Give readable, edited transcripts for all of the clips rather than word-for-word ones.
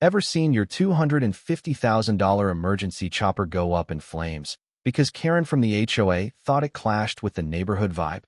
Ever seen your $250,000 emergency chopper go up in flames because Karen from the HOA thought it clashed with the neighborhood vibe?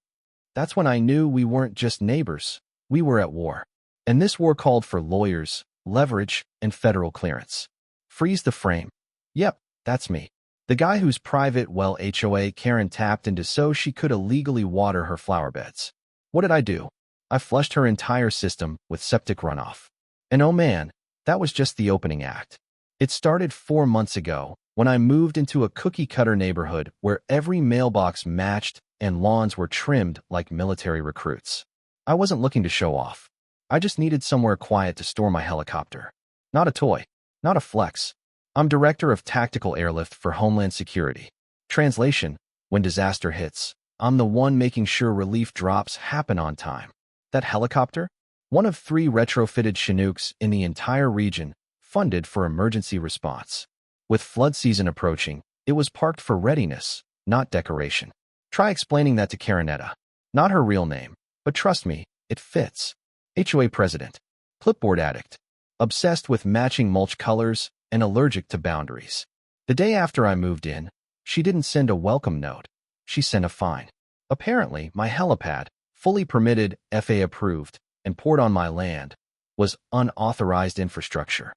That's when I knew we weren't just neighbors, we were at war. And this war called for lawyers, leverage, and federal clearance. Freeze the frame. Yep, that's me. The guy whose private well HOA Karen tapped into so she could illegally water her flower beds. What did I do? I flushed her entire system with septic runoff. And oh man, that was just the opening act. It started 4 months ago when I moved into a cookie-cutter neighborhood where every mailbox matched and lawns were trimmed like military recruits. I wasn't looking to show off. I just needed somewhere quiet to store my helicopter. Not a toy, not a flex. I'm Director of Tactical Airlift for Homeland Security. Translation, when disaster hits, I'm the one making sure relief drops happen on time. That helicopter? One of 3 retrofitted Chinooks in the entire region, funded for emergency response. With flood season approaching, it was parked for readiness, not decoration. Try explaining that to Karenetta. Not her real name, but trust me, it fits. HOA president, clipboard addict, obsessed with matching mulch colors and allergic to boundaries. The day after I moved in, she didn't send a welcome note. She sent a fine. Apparently, my helipad, fully permitted, FAA approved, and poured on my land, was unauthorized infrastructure.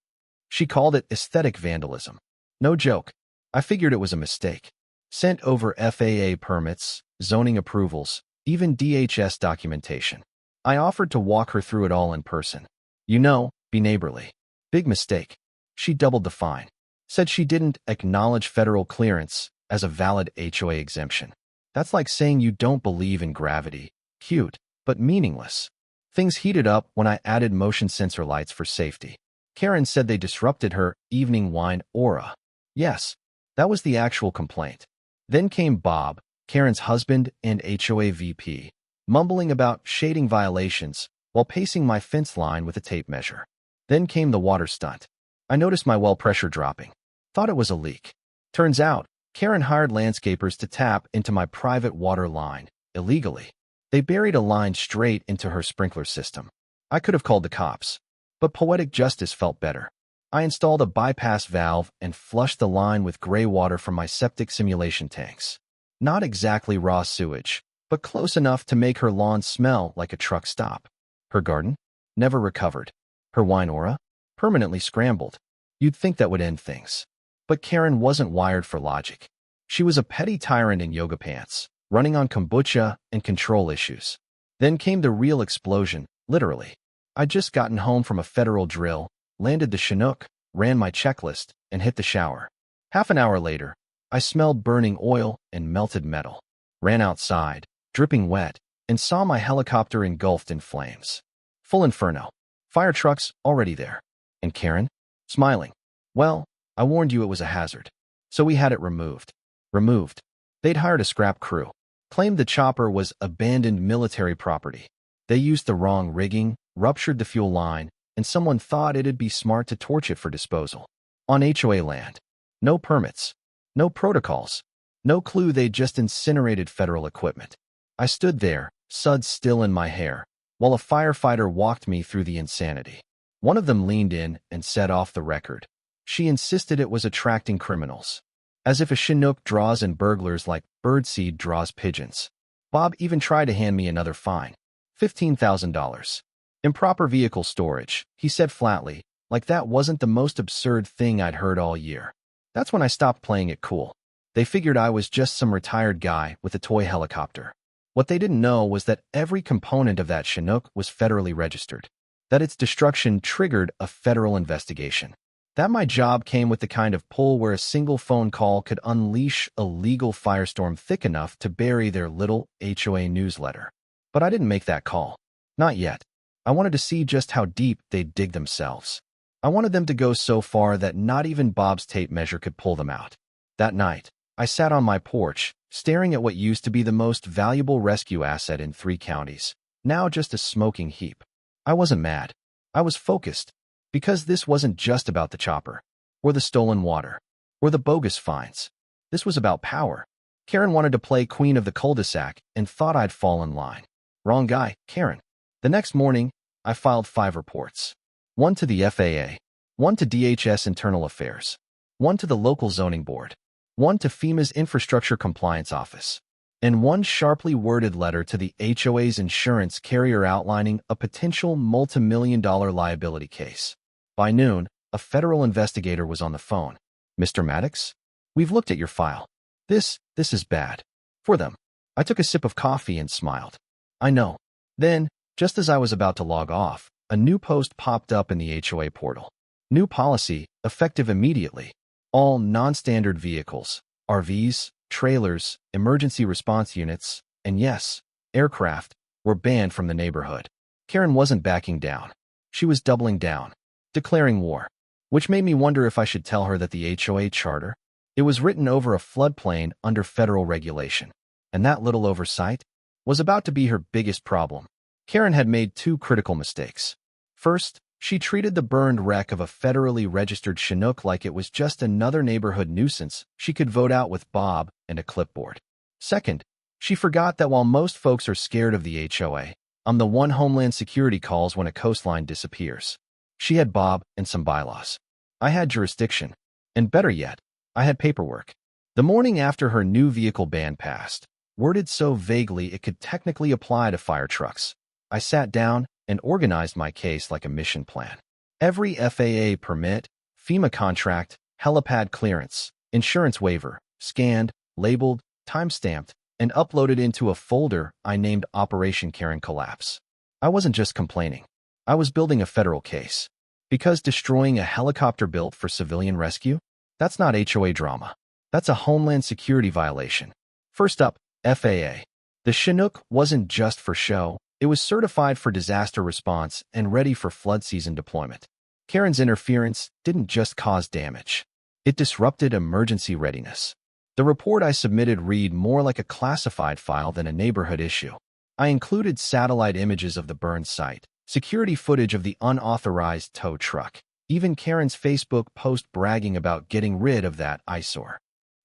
She called it aesthetic vandalism. No joke. I figured it was a mistake. Sent over FAA permits, zoning approvals, even DHS documentation. I offered to walk her through it all in person. You know, be neighborly. Big mistake. She doubled the fine. Said she didn't acknowledge federal clearance as a valid HOA exemption. That's like saying you don't believe in gravity. Cute, but meaningless. Things heated up when I added motion sensor lights for safety. Karen said they disrupted her evening wine aura. Yes, that was the actual complaint. Then came Bob, Karen's husband and HOA VP, mumbling about shading violations while pacing my fence line with a tape measure. Then came the water stunt. I noticed my well pressure dropping. Thought it was a leak. Turns out, Karen hired landscapers to tap into my private water line, illegally. They buried a line straight into her sprinkler system. I could have called the cops, but poetic justice felt better. I installed a bypass valve and flushed the line with gray water from my septic simulation tanks. Not exactly raw sewage, but close enough to make her lawn smell like a truck stop. Her garden? Never recovered. Her wine aura? Permanently scrambled. You'd think that would end things. But Karen wasn't wired for logic. She was a petty tyrant in yoga pants, running on kombucha and control issues. Then came the real explosion, literally. I'd just gotten home from a federal drill, landed the Chinook, ran my checklist, and hit the shower. Half an hour later, I smelled burning oil and melted metal. Ran outside, dripping wet, and saw my helicopter engulfed in flames. Full inferno. Fire trucks already there. And Karen? Smiling. Well, I warned you it was a hazard. So we had it removed. Removed. They'd hired a scrap crew. Claimed the chopper was abandoned military property. They used the wrong rigging, ruptured the fuel line, and someone thought it'd be smart to torch it for disposal. On HOA land. No permits. No protocols. No clue they'd just incinerated federal equipment. I stood there, suds still in my hair, while a firefighter walked me through the insanity. One of them leaned in and said off the record. She insisted it was attracting criminals. As if a Chinook draws in burglars like birdseed draws pigeons. Bob even tried to hand me another fine. $15,000. Improper vehicle storage, he said flatly, like that wasn't the most absurd thing I'd heard all year. That's when I stopped playing it cool. They figured I was just some retired guy with a toy helicopter. What they didn't know was that every component of that Chinook was federally registered. That its destruction triggered a federal investigation. That my job came with the kind of pull where a single phone call could unleash a legal firestorm thick enough to bury their little HOA newsletter. But I didn't make that call. Not yet. I wanted to see just how deep they'd dig themselves. I wanted them to go so far that not even Bob's tape measure could pull them out. That night, I sat on my porch, staring at what used to be the most valuable rescue asset in 3 counties, now just a smoking heap. I wasn't mad. I was focused. Because this wasn't just about the chopper, or the stolen water, or the bogus fines. This was about power. Karen wanted to play queen of the cul-de-sac and thought I'd fall in line. Wrong guy, Karen. The next morning, I filed 5 reports. 1 to the FAA, one to DHS Internal Affairs, one to the local zoning board, one to FEMA's Infrastructure Compliance Office, and one sharply worded letter to the HOA's insurance carrier outlining a potential multi-million-dollar liability case. By noon, a federal investigator was on the phone. "Mr. Maddox, we've looked at your file. This is bad." For them. I took a sip of coffee and smiled. "I know." Then, just as I was about to log off, a new post popped up in the HOA portal. New policy, effective immediately. All non-standard vehicles, RVs, trailers, emergency response units, and yes, aircraft, were banned from the neighborhood. Karen wasn't backing down. She was doubling down, declaring war, which made me wonder if I should tell her that the HOA charter, it was written over a floodplain under federal regulation, and that little oversight was about to be her biggest problem. Karen had made two critical mistakes. First, she treated the burned wreck of a federally registered Chinook like it was just another neighborhood nuisance she could vote out with Bob and a clipboard. Second, she forgot that while most folks are scared of the HOA, I'm the one Homeland Security calls when a coastline disappears. She had Bob and some bylaws. I had jurisdiction. And better yet, I had paperwork. The morning after her new vehicle ban passed, worded so vaguely it could technically apply to fire trucks, I sat down and organized my case like a mission plan. Every FAA permit, FEMA contract, helipad clearance, insurance waiver, scanned, labeled, time-stamped, and uploaded into a folder I named Operation Karen Collapse. I wasn't just complaining. I was building a federal case. Because destroying a helicopter built for civilian rescue? That's not HOA drama. That's a Homeland Security violation. First up, FAA. The Chinook wasn't just for show. It was certified for disaster response and ready for flood season deployment. Karen's interference didn't just cause damage. It disrupted emergency readiness. The report I submitted read more like a classified file than a neighborhood issue. I included satellite images of the burned site, security footage of the unauthorized tow truck, even Karen's Facebook post bragging about getting rid of that eyesore.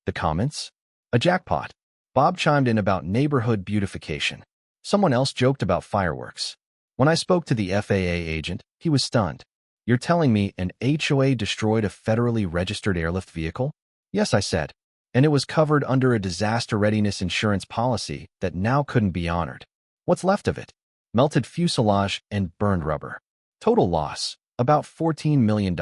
The comments? A jackpot. Bob chimed in about neighborhood beautification. Someone else joked about fireworks. When I spoke to the FAA agent, he was stunned. "You're telling me an HOA destroyed a federally registered airlift vehicle?" "Yes," I said. "And it was covered under a disaster readiness insurance policy that now couldn't be honored. What's left of it? Melted fuselage and burned rubber. Total loss, about $14 million.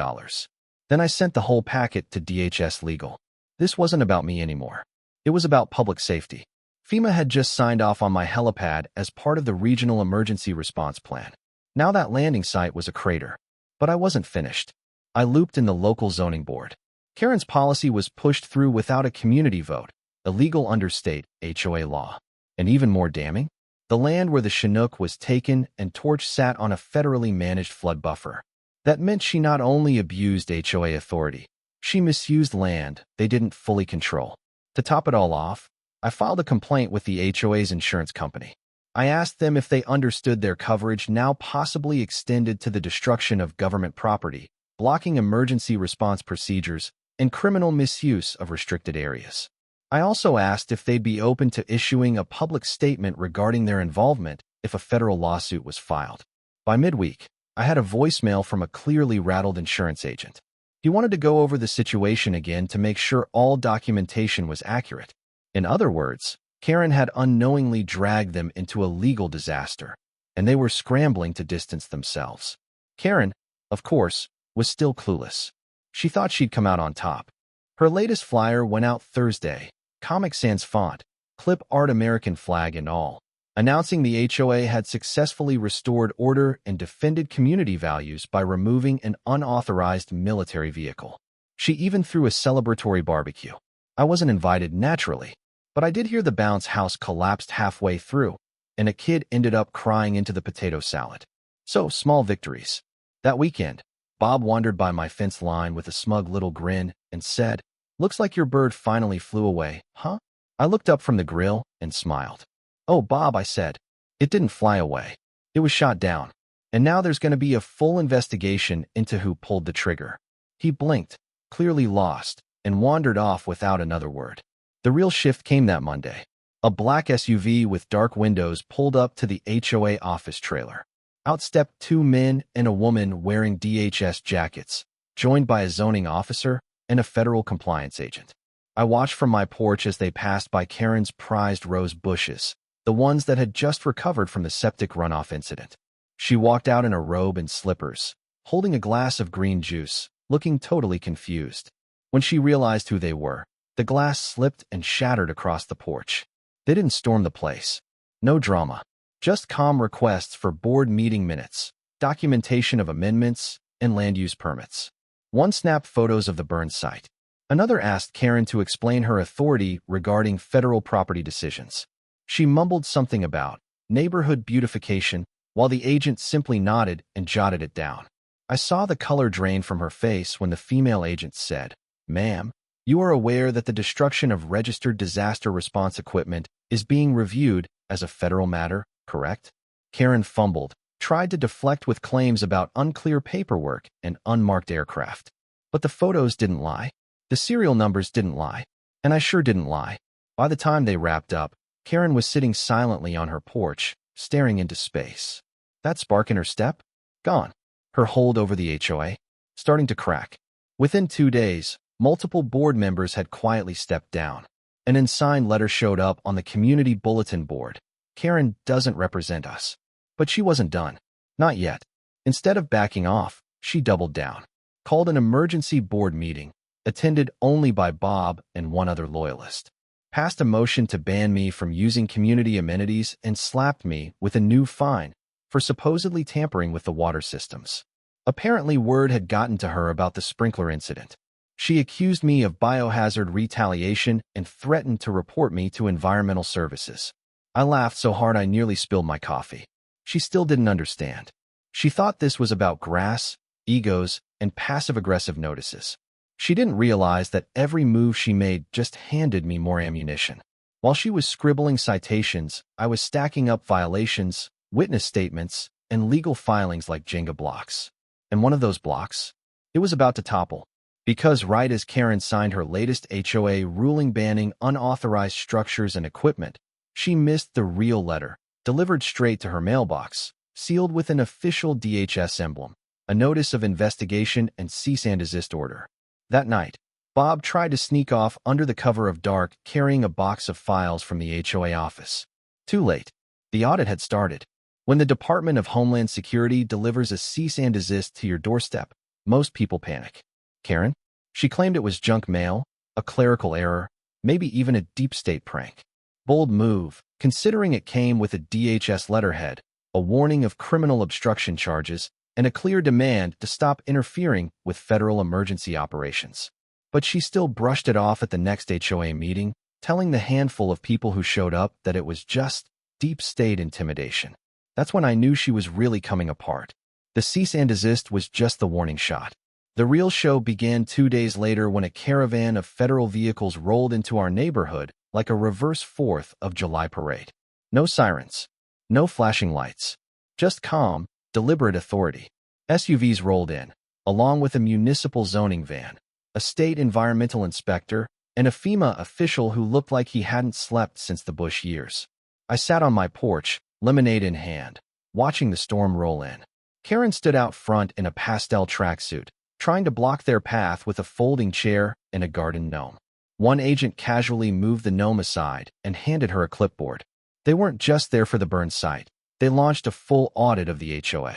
Then I sent the whole packet to DHS Legal. This wasn't about me anymore. It was about public safety. FEMA had just signed off on my helipad as part of the Regional Emergency Response Plan. Now that landing site was a crater. But I wasn't finished. I looped in the local zoning board. Karen's policy was pushed through without a community vote, illegal under state HOA law. And even more damning, the land where the Chinook was taken and torched sat on a federally managed flood buffer. That meant she not only abused HOA authority, she misused land they didn't fully control. To top it all off, I filed a complaint with the HOA's insurance company. I asked them if they understood their coverage now possibly extended to the destruction of government property, blocking emergency response procedures, and criminal misuse of restricted areas. I also asked if they'd be open to issuing a public statement regarding their involvement if a federal lawsuit was filed. By midweek, I had a voicemail from a clearly rattled insurance agent. He wanted to go over the situation again to make sure all documentation was accurate. In other words, Karen had unknowingly dragged them into a legal disaster, and they were scrambling to distance themselves. Karen, of course, was still clueless. She thought she'd come out on top. Her latest flyer went out Thursday, Comic Sans font, clip art American flag and all, announcing the HOA had successfully restored order and defended community values by removing an unauthorized military vehicle. She even threw a celebratory barbecue. I wasn't invited naturally, but I did hear the bounce house collapsed halfway through, and a kid ended up crying into the potato salad. So, small victories. That weekend, Bob wandered by my fence line with a smug little grin and said, "Looks like your bird finally flew away, huh?" I looked up from the grill and smiled. "Oh, Bob," I said, "it didn't fly away. It was shot down. And now there's going to be a full investigation into who pulled the trigger." He blinked, clearly lost, and wandered off without another word. The real shift came that Monday. A black SUV with dark windows pulled up to the HOA office trailer. Out stepped two men and a woman wearing DHS jackets, joined by a zoning officer and a federal compliance agent. I watched from my porch as they passed by Karen's prized rose bushes, the ones that had just recovered from the septic runoff incident. She walked out in a robe and slippers, holding a glass of green juice, looking totally confused. When she realized who they were, the glass slipped and shattered across the porch. They didn't storm the place. No drama. Just calm requests for board meeting minutes, documentation of amendments, and land use permits. One snapped photos of the burn site. Another asked Karen to explain her authority regarding federal property decisions. She mumbled something about neighborhood beautification, while the agent simply nodded and jotted it down. I saw the color drain from her face when the female agent said, "Ma'am, you are aware that the destruction of registered disaster response equipment is being reviewed as a federal matter, correct?" Karen fumbled, tried to deflect with claims about unclear paperwork and unmarked aircraft. But the photos didn't lie. The serial numbers didn't lie. And I sure didn't lie. By the time they wrapped up, Karen was sitting silently on her porch, staring into space. That spark in her step? Gone. Her hold over the HOA? Starting to crack. Within 2 days, multiple board members had quietly stepped down. An unsigned letter showed up on the community bulletin board. Karen doesn't represent us. But she wasn't done. Not yet. Instead of backing off, she doubled down. Called an emergency board meeting, attended only by Bob and one other loyalist. Passed a motion to ban me from using community amenities and slapped me with a new fine for supposedly tampering with the water systems. Apparently word had gotten to her about the sprinkler incident. She accused me of biohazard retaliation and threatened to report me to environmental services. I laughed so hard I nearly spilled my coffee. She still didn't understand. She thought this was about grass, egos, and passive-aggressive notices. She didn't realize that every move she made just handed me more ammunition. While she was scribbling citations, I was stacking up violations, witness statements, and legal filings like Jenga blocks. And one of those blocks? It was about to topple. Because right as Karen signed her latest HOA ruling banning unauthorized structures and equipment, she missed the real letter, delivered straight to her mailbox, sealed with an official DHS emblem, a notice of investigation and cease and desist order. That night, Bob tried to sneak off under the cover of dark, carrying a box of files from the HOA office. Too late. The audit had started. When the Department of Homeland Security delivers a cease and desist to your doorstep, most people panic. Karen? She claimed it was junk mail, a clerical error, maybe even a deep state prank. Bold move, considering it came with a DHS letterhead, a warning of criminal obstruction charges, and a clear demand to stop interfering with federal emergency operations. But she still brushed it off at the next HOA meeting, telling the handful of people who showed up that it was just deep state intimidation. That's when I knew she was really coming apart. The cease and desist was just the warning shot. The real show began 2 days later when a caravan of federal vehicles rolled into our neighborhood like a reverse 4th of July parade. No sirens. No flashing lights. Just calm, deliberate authority. SUVs rolled in, along with a municipal zoning van, a state environmental inspector, and a FEMA official who looked like he hadn't slept since the Bush years. I sat on my porch, lemonade in hand, watching the storm roll in. Karen stood out front in a pastel tracksuit, trying to block their path with a folding chair and a garden gnome. One agent casually moved the gnome aside and handed her a clipboard. They weren't just there for the burn site. They launched a full audit of the HOA.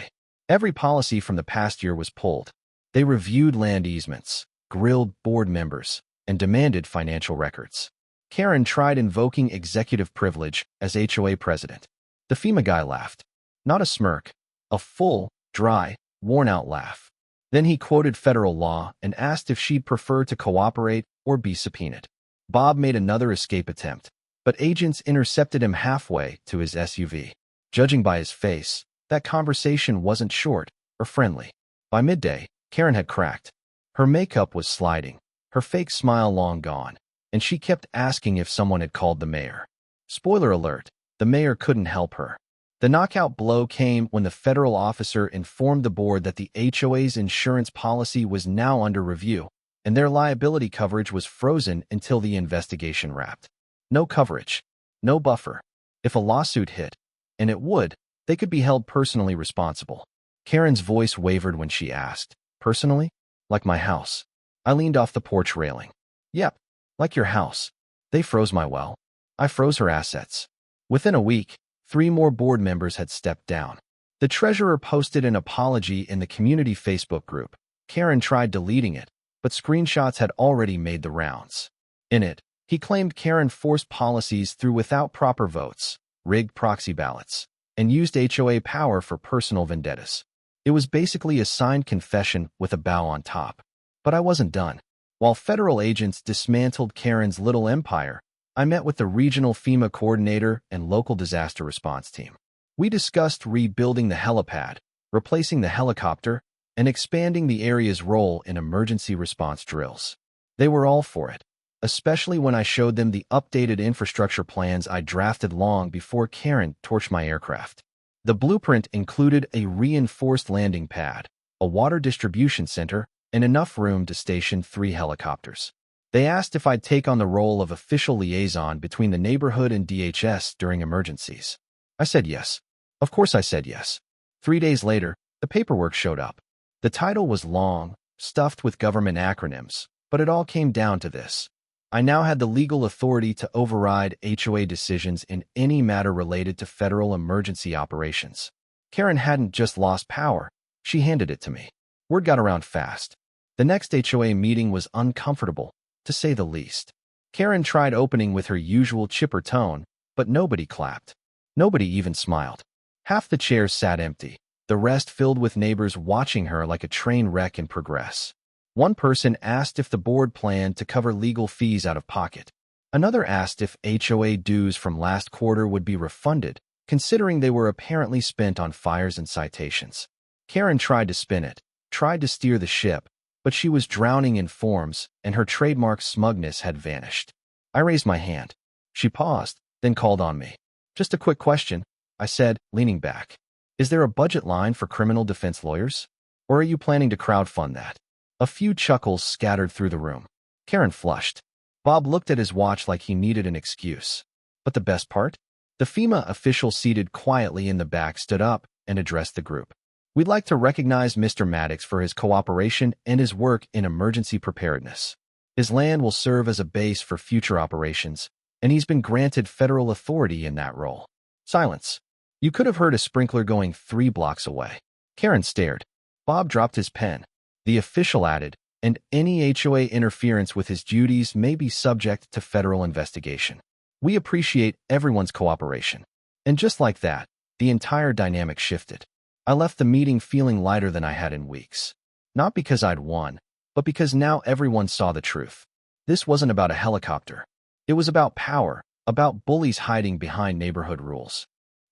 Every policy from the past year was pulled. They reviewed land easements, grilled board members, and demanded financial records. Karen tried invoking executive privilege as HOA president. The FEMA guy laughed. Not a smirk, a full, dry, worn-out laugh. Then he quoted federal law and asked if she'd prefer to cooperate or be subpoenaed. Bob made another escape attempt, but agents intercepted him halfway to his SUV. Judging by his face, that conversation wasn't short or friendly. By midday, Karen had cracked. Her makeup was sliding, her fake smile long gone, and she kept asking if someone had called the mayor. Spoiler alert, the mayor couldn't help her. The knockout blow came when the federal officer informed the board that the HOA's insurance policy was now under review, and their liability coverage was frozen until the investigation wrapped. No coverage. No buffer. If a lawsuit hit, and it would, they could be held personally responsible. Karen's voice wavered when she asked, "Personally? Like my house. I leaned off the porch railing. Yep, like your house. They froze my well. I froze her assets. Within a week, 3 more board members had stepped down. The treasurer posted an apology in the community Facebook group. Karen tried deleting it, but screenshots had already made the rounds. In it, he claimed Karen forced policies through without proper votes, rigged proxy ballots, and used HOA power for personal vendettas. It was basically a signed confession with a bow on top. But I wasn't done. While federal agents dismantled Karen's little empire, I met with the regional FEMA coordinator and local disaster response team. We discussed rebuilding the helipad, replacing the helicopter, and expanding the area's role in emergency response drills. They were all for it, especially when I showed them the updated infrastructure plans I drafted long before Karen torched my aircraft. The blueprint included a reinforced landing pad, a water distribution center, and enough room to station 3 helicopters. They asked if I'd take on the role of official liaison between the neighborhood and DHS during emergencies. I said yes. Of course I said yes. 3 days later, the paperwork showed up. The title was long, stuffed with government acronyms, but it all came down to this. I now had the legal authority to override HOA decisions in any matter related to federal emergency operations. Karen hadn't just lost power, she handed it to me. Word got around fast. The next HOA meeting was uncomfortable, to say the least. Karen tried opening with her usual chipper tone, but nobody clapped. Nobody even smiled. Half the chairs sat empty, the rest filled with neighbors watching her like a train wreck in progress. One person asked if the board planned to cover legal fees out of pocket. Another asked if HOA dues from last quarter would be refunded, considering they were apparently spent on fires and citations. Karen tried to spin it, tried to steer the ship, but she was drowning in forms, and her trademark smugness had vanished. I raised my hand. She paused, then called on me. Just a quick question, I said, leaning back. Is there a budget line for criminal defense lawyers? Or are you planning to crowdfund that? A few chuckles scattered through the room. Karen flushed. Bob looked at his watch like he needed an excuse. But the best part? The FEMA official seated quietly in the back stood up and addressed the group. We'd like to recognize Mr. Maddox for his cooperation and his work in emergency preparedness. His land will serve as a base for future operations, and he's been granted federal authority in that role. Silence. You could have heard a sprinkler going 3 blocks away. Karen stared. Bob dropped his pen. The official added, and any HOA interference with his duties may be subject to federal investigation. We appreciate everyone's cooperation. And just like that, the entire dynamic shifted. I left the meeting feeling lighter than I had in weeks. Not because I'd won, but because now everyone saw the truth. This wasn't about a helicopter. It was about power, about bullies hiding behind neighborhood rules.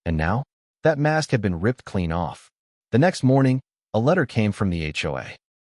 And now, that mask had been ripped clean off. The next morning, a letter came from the HOA.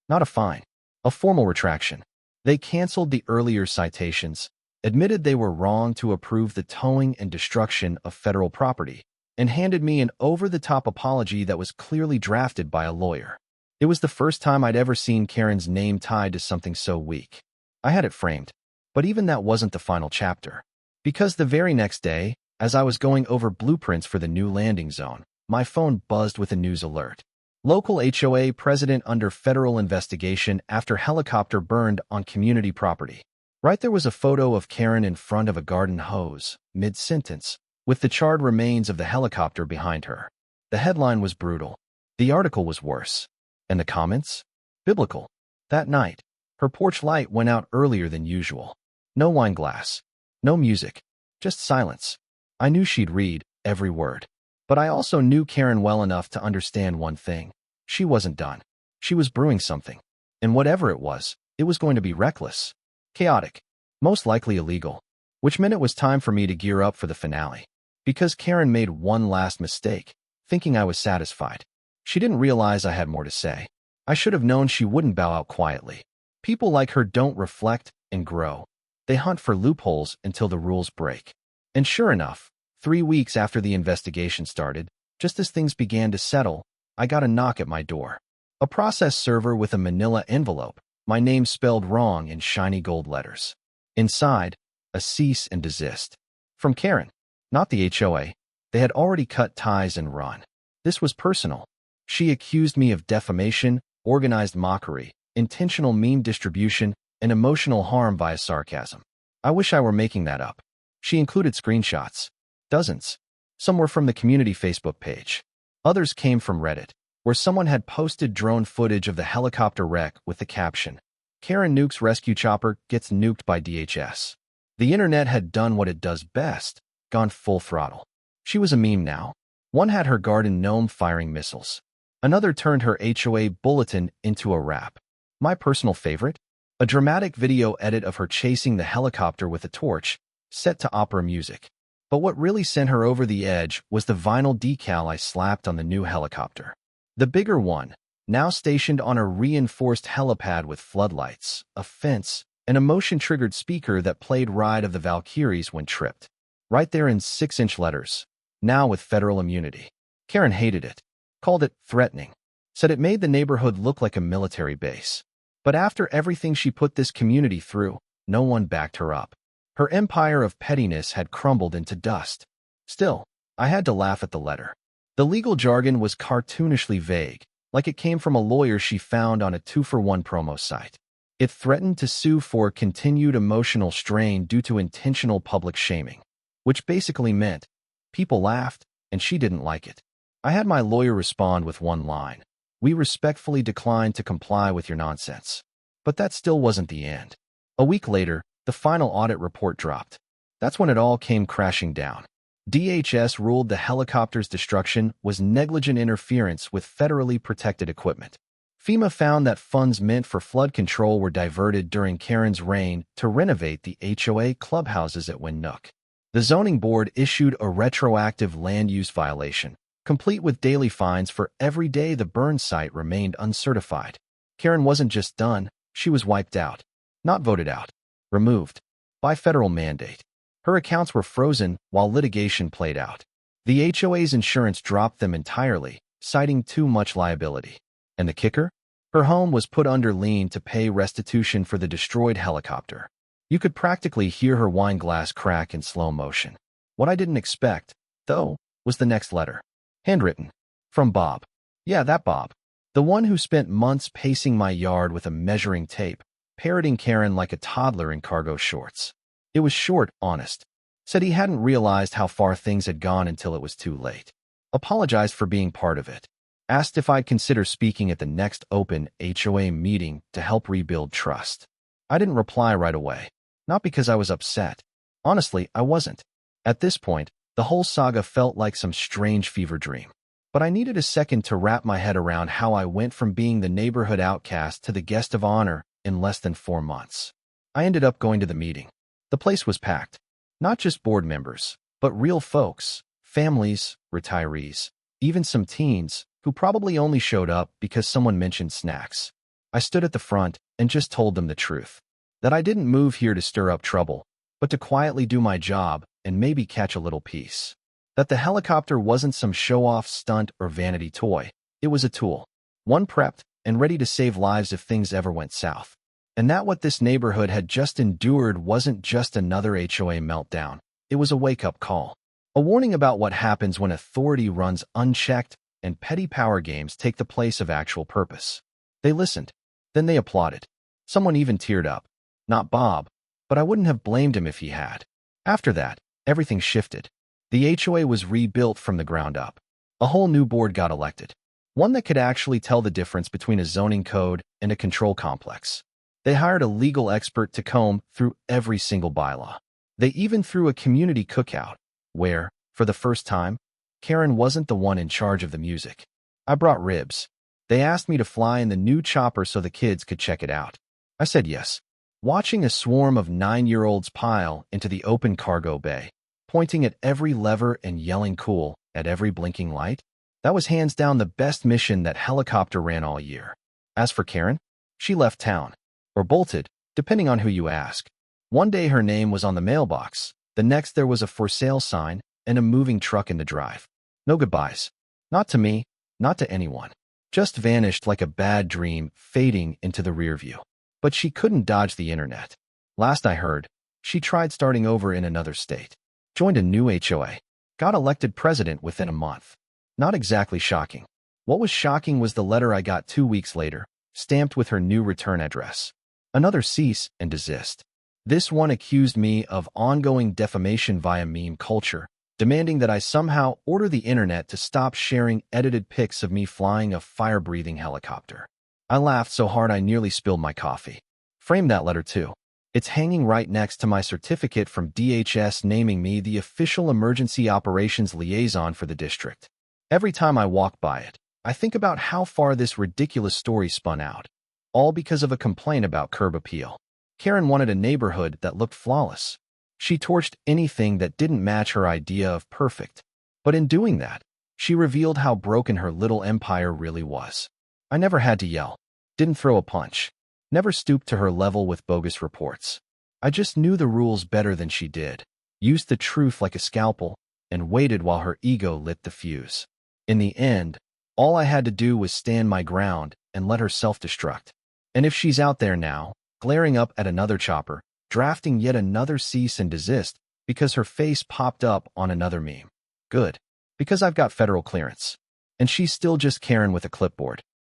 Not a fine, a formal retraction. They canceled the earlier citations, admitted they were wrong to approve the towing and destruction of federal property, and handed me an over-the-top apology that was clearly drafted by a lawyer. It was the first time I'd ever seen Karen's name tied to something so weak. I had it framed, but even that wasn't the final chapter. Because the very next day, as I was going over blueprints for the new landing zone, my phone buzzed with a news alert. Local HOA president under federal investigation after helicopter burned on community property. Right there was a photo of Karen in front of a garden hose, mid-sentence, with the charred remains of the helicopter behind her. The headline was brutal. The article was worse. And the comments? Biblical. That night, her porch light went out earlier than usual. No wine glass. No music. Just silence. I knew she'd read every word. But I also knew Karen well enough to understand one thing. She wasn't done. She was brewing something. And whatever it was going to be reckless. Chaotic. Most likely illegal. Which meant it was time for me to gear up for the finale. Because Karen made one last mistake, thinking I was satisfied. She didn't realize I had more to say. I should have known she wouldn't bow out quietly. People like her don't reflect and grow. They hunt for loopholes until the rules break. And sure enough, 3 weeks after the investigation started, just as things began to settle, I got a knock at my door. A process server with a manila envelope, my name spelled wrong in shiny gold letters. Inside, a cease and desist. From Karen, not the HOA. They had already cut ties and run. This was personal. She accused me of defamation, organized mockery, intentional meme distribution, and emotional harm via sarcasm. I wish I were making that up. She included screenshots. Dozens. Some were from the community Facebook page. Others came from Reddit, where someone had posted drone footage of the helicopter wreck with the caption, "Karen nukes rescue chopper, gets nuked by DHS." The internet had done what it does best, gone full throttle. She was a meme now. One had her garden gnome firing missiles. Another turned her HOA bulletin into a rap. My personal favorite? A dramatic video edit of her chasing the helicopter with a torch, set to opera music. But what really sent her over the edge was the vinyl decal I slapped on the new helicopter. The bigger one, now stationed on a reinforced helipad with floodlights, a fence, and a motion-triggered speaker that played Ride of the Valkyries when tripped. Right there in 6-inch letters. Now with federal immunity. Karen hated it. Called it threatening. Said it made the neighborhood look like a military base. But after everything she put this community through, no one backed her up. Her empire of pettiness had crumbled into dust. Still, I had to laugh at the letter. The legal jargon was cartoonishly vague, like it came from a lawyer she found on a 2-for-1 promo site. It threatened to sue for continued emotional strain due to intentional public shaming, which basically meant people laughed, and she didn't like it. I had my lawyer respond with one line. "We respectfully decline to comply with your nonsense." But that still wasn't the end. A week later, the final audit report dropped. That's when it all came crashing down. DHS ruled the helicopter's destruction was negligent interference with federally protected equipment. FEMA found that funds meant for flood control were diverted during Karen's reign to renovate the HOA clubhouses at Wynnook. The zoning board issued a retroactive land use violation, complete with daily fines for every day the burn site remained uncertified. Karen wasn't just done, she was wiped out. Not voted out. Removed. By federal mandate. Her accounts were frozen while litigation played out. The HOA's insurance dropped them entirely, citing too much liability. And the kicker? Her home was put under lien to pay restitution for the destroyed helicopter. You could practically hear her wine glass crack in slow motion. What I didn't expect, though, was the next letter. Handwritten. From Bob. Yeah, that Bob. The one who spent months pacing my yard with a measuring tape, parroting Karen like a toddler in cargo shorts. It was short, honest. Said he hadn't realized how far things had gone until it was too late. Apologized for being part of it. Asked if I'd consider speaking at the next open HOA meeting to help rebuild trust. I didn't reply right away. Not because I was upset. Honestly, I wasn't. At this point, the whole saga felt like some strange fever dream. But I needed a second to wrap my head around how I went from being the neighborhood outcast to the guest of honor in less than 4 months. I ended up going to the meeting. The place was packed. Not just board members, but real folks, families, retirees, even some teens who probably only showed up because someone mentioned snacks. I stood at the front and just told them the truth. That I didn't move here to stir up trouble, but to quietly do my job and maybe catch a little peace. That the helicopter wasn't some show-off stunt or vanity toy. It was a tool. One prepped and ready to save lives if things ever went south. And that what this neighborhood had just endured wasn't just another HOA meltdown. It was a wake-up call. A warning about what happens when authority runs unchecked and petty power games take the place of actual purpose. They listened. Then they applauded. Someone even teared up. Not Bob, but I wouldn't have blamed him if he had. After that, everything shifted. The HOA was rebuilt from the ground up. A whole new board got elected. One that could actually tell the difference between a zoning code and a control complex. They hired a legal expert to comb through every single bylaw. They even threw a community cookout, where, for the first time, Karen wasn't the one in charge of the music. I brought ribs. They asked me to fly in the new chopper so the kids could check it out. I said yes. Watching a swarm of 9-year-olds pile into the open cargo bay, pointing at every lever and yelling cool at every blinking light, that was hands down the best mission that helicopter ran all year. As for Karen, she left town. Or bolted, depending on who you ask. One day her name was on the mailbox, the next there was a for sale sign and a moving truck in the drive. No goodbyes. Not to me, not to anyone. Just vanished like a bad dream, fading into the rear view. But she couldn't dodge the internet. Last I heard, she tried starting over in another state. Joined a new HOA. Got elected president within a month. Not exactly shocking. What was shocking was the letter I got 2 weeks later, stamped with her new return address. Another cease and desist. This one accused me of ongoing defamation via meme culture, demanding that I somehow order the internet to stop sharing edited pics of me flying a fire-breathing helicopter. I laughed so hard I nearly spilled my coffee. Frame that letter too. It's hanging right next to my certificate from DHS naming me the official emergency operations liaison for the district. Every time I walk by it, I think about how far this ridiculous story spun out, all because of a complaint about curb appeal. Karen wanted a neighborhood that looked flawless. She torched anything that didn't match her idea of perfect. But in doing that, she revealed how broken her little empire really was. I never had to yell, didn't throw a punch, never stooped to her level with bogus reports. I just knew the rules better than she did, used the truth like a scalpel, and waited while her ego lit the fuse. In the end, all I had to do was stand my ground and let her self-destruct. And if she's out there now, glaring up at another chopper, drafting yet another cease and desist because her face popped up on another meme, good, because I've got federal clearance. And she's still just Karen with a clipboard.